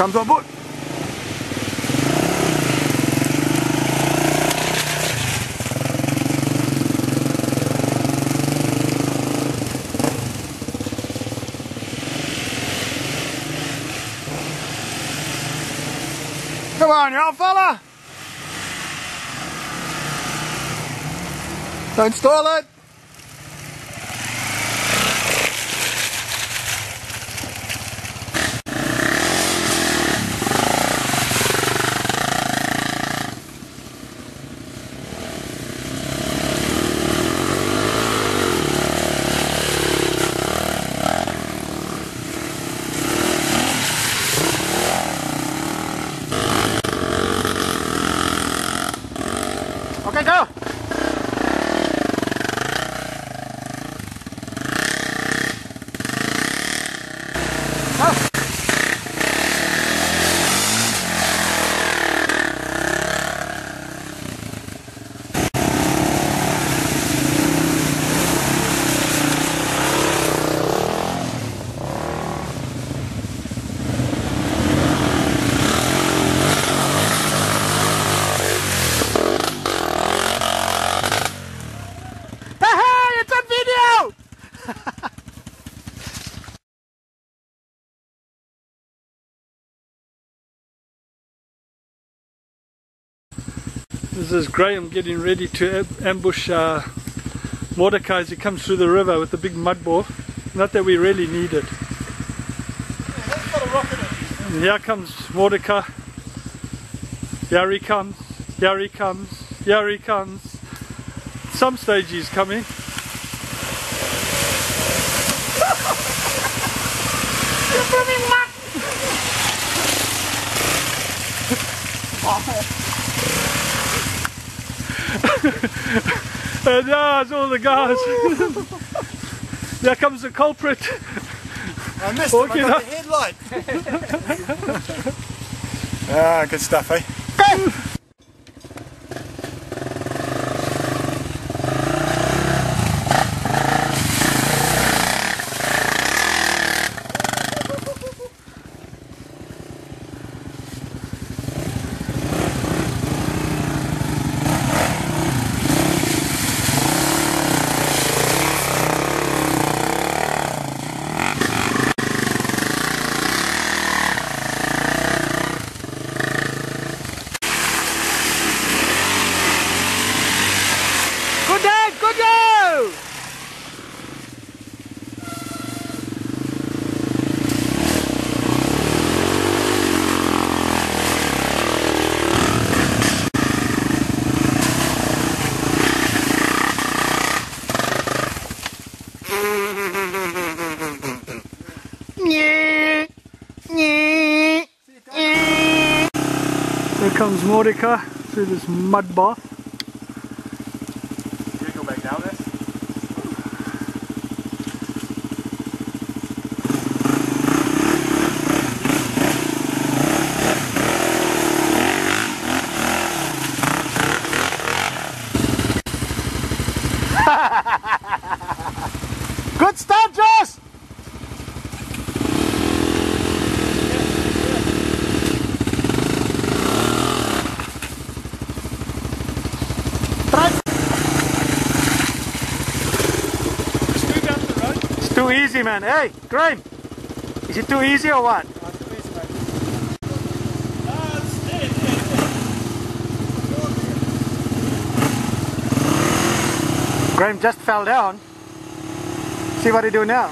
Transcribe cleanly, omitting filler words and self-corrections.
comes on board. Come on, you old fella! Don't stall it! Okay, go! This is Graham getting ready to ambush Mordecai as he comes through the river with the big mud ball. Not that we really need it. Yeah, that's got a rock in it. And here comes Mordecai. Here he comes. Here he comes. Here he comes. At some stage he's coming. You're moving mud! And there's all the guys. There comes the culprit. I missed him, I got the headlight. Ah, good stuff, eh? Go! Good day, good go! Here comes Mordecai through this mud bath. Can we go back down this? Good start, Josh! It's too easy, man. Hey, Graham, is it too easy or what? Graham just fell down. See what he do now.